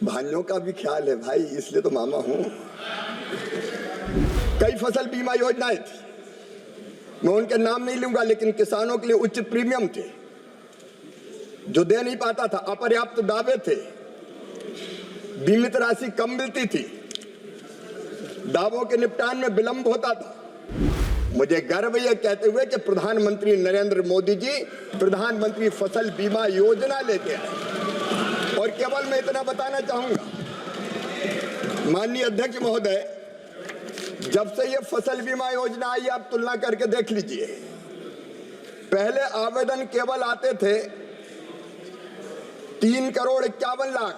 भाइयों का भी ख्याल है भाई, इसलिए तो मामा हूं। कई फसल बीमा योजनाएं थी, मैं उनके नाम नहीं लूंगा, लेकिन किसानों के लिए उच्च प्रीमियम थे जो दे नहीं पाता था, अपर्याप्त दावे थे, बीमित राशि कम मिलती थी, दावों के निपटान में विलंब होता था। मुझे गर्व यह कहते हुए कि प्रधानमंत्री नरेंद्र मोदी जी प्रधानमंत्री फसल बीमा योजना लेके आए। और केवल मैं इतना बताना चाहूंगा, माननीय अध्यक्ष महोदय, जब से ये फसल बीमा योजना आई, आप तुलना करके देख लीजिए। पहले आवेदन केवल आते थे 3,51,00,000,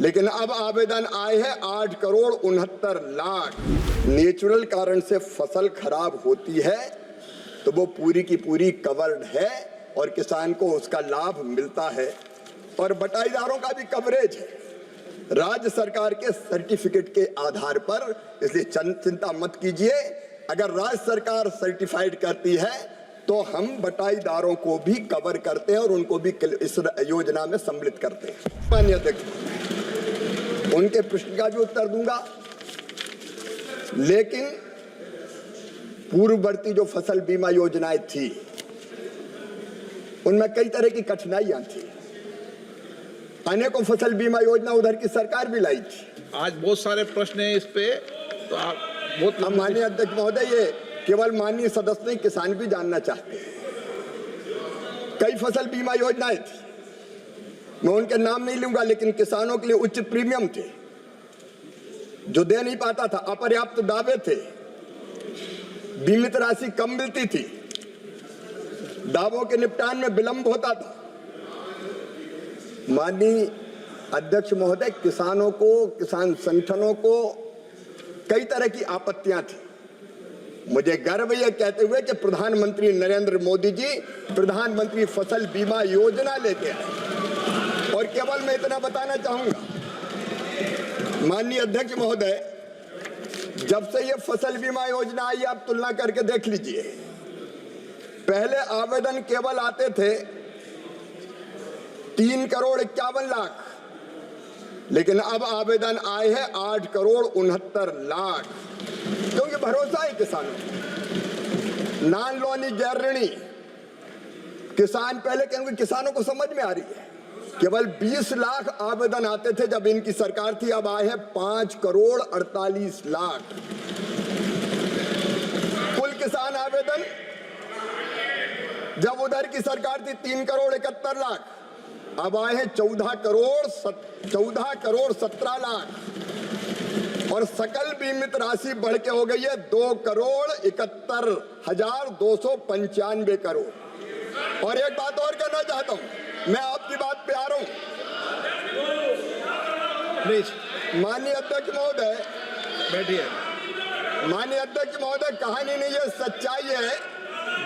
लेकिन अब आवेदन आए हैं 8,69,00,000। नेचुरल कारण से फसल खराब होती है तो वो पूरी की पूरी कवर्ड है और किसान को उसका लाभ मिलता है, और बटाईदारों का भी कवरेज है राज्य सरकार के सर्टिफिकेट के आधार पर। इसलिए चिंता मत कीजिए, अगर राज्य सरकार सर्टिफाइड करती है तो हम बटाईदारों को भी कवर करते हैं और उनको भी इस योजना में सम्मिलित करते हैं। माननीय अध्यक्ष, उनके प्रश्न का भी उत्तर दूंगा, लेकिन पूर्ववर्ती जो फसल बीमा योजनाएं थी उनमें कई तरह की कठिनाइयां थी। अनेकों फसल बीमा योजना उधर की सरकार भी लाई थी। आज बहुत सारे प्रश्न हैं इस पे, तो आप बहुत माननीय अध्यक्ष महोदय, ये केवल माननीय सदस्य नहीं, किसान भी जानना चाहते हैं। कई फसल बीमा योजनाएं थी, मैं उनके नाम नहीं लूंगा, लेकिन किसानों के लिए उच्च प्रीमियम थे जो दे नहीं पाता था, अपर्याप्त दावे थे, बीमित राशि कम मिलती थी, दावों के निपटान में विलंब होता था। माननीय अध्यक्ष महोदय, किसानों को, किसान संगठनों को कई तरह की आपत्तियां थी। मुझे गर्व यह कहते हुए कि प्रधानमंत्री नरेंद्र मोदी जी प्रधानमंत्री फसल बीमा योजना लेके आए। और केवल मैं इतना बताना चाहूंगा, माननीय अध्यक्ष महोदय, जब से ये फसल बीमा योजना आई, आप तुलना करके देख लीजिए। पहले आवेदन केवल आते थे 3,51,00,000, लेकिन अब आवेदन आए हैं 8,69,00,000, क्योंकि भरोसा है किसानों। नॉन लोनी गैर ऋणी किसान पहले, क्योंकि किसानों को समझ में आ रही है, केवल 20 लाख आवेदन आते थे जब इनकी सरकार थी, अब आए हैं 5,48,00,000 कुल किसान आवेदन। जब उधर की सरकार थी 3,71,00,000, अब आए हैं 14,17,00,000, और सकल बीमित राशि बढ़ के हो गई है 2,71,295 करोड़। और एक बात और कहना चाहता हूं, मैं आपकी बात पे आ रहा हूं। प्लीज माननीय अध्यक्ष महोदय, बैठिए। माननीय अध्यक्ष महोदय, कहानी नहीं है, सच्चाई है।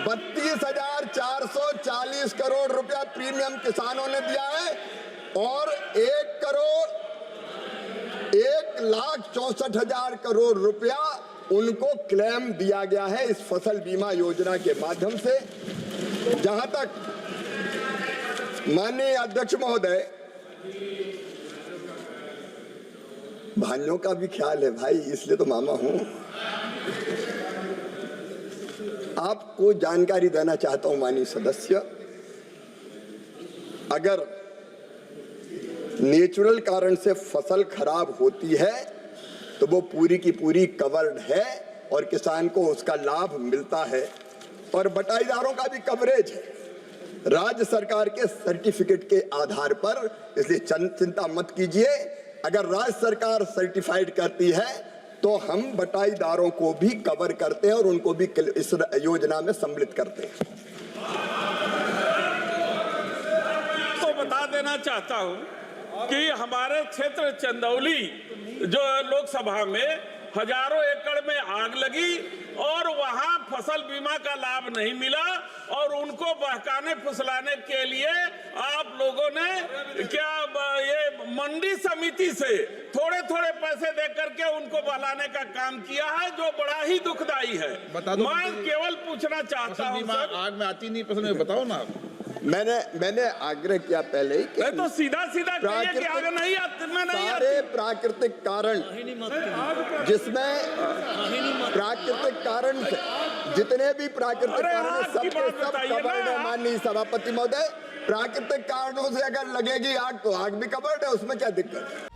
32,440 करोड़ रुपया प्रीमियम किसानों ने दिया है और 1,64,000 करोड़ रुपया उनको क्लेम दिया गया है इस फसल बीमा योजना के माध्यम से। जहां तक माननीय अध्यक्ष महोदय, भाइयों का भी ख्याल है भाई, इसलिए तो मामा हूं। आपको जानकारी देना चाहता हूं माननीय सदस्य, अगर नेचुरल कारण से फसल खराब होती है तो वो पूरी की पूरी कवर्ड है और किसान को उसका लाभ मिलता है, और बटाईदारों का भी कवरेज है राज्य सरकार के सर्टिफिकेट के आधार पर। इसलिए चिंता मत कीजिए, अगर राज्य सरकार सर्टिफाइड करती है तो हम बटाईदारों को भी कवर करते हैं और उनको भी इस योजना में सम्मिलित करते हैं। तो बता देना चाहता हूं कि हमारे क्षेत्र चंदौली जो लोकसभा में हजारों एकड़ में आग लगी और वहां फसल बीमा का लाभ नहीं मिला, और उनको बहकाने फुसलाने के लिए आप लोगों ने क्या ये मंडी समिति से थोड़े थोड़े पैसे दे करके उनको बहलाने का काम किया है, जो बड़ा ही दुखदाई है। बता दो, मैं केवल पूछना चाहता हूं सर, आग में आती नहीं पसंद, बताओ ना। मैंने आग्रह किया पहले ही कि तो सीधा सीधा कहिए कि आग नहीं आती, मैं नहीं आती। सारे प्राकृतिक कारण जिसमें प्राकृतिक कारण से जितने भी प्राकृतिक अरे कारण आग की सबके बात सब बताइए कवर्ड है। ना। माननीय सभापति महोदय, प्राकृतिक कारणों से अगर लगेगी आग तो आग भी कवर्ड है, उसमें क्या दिक्कत है?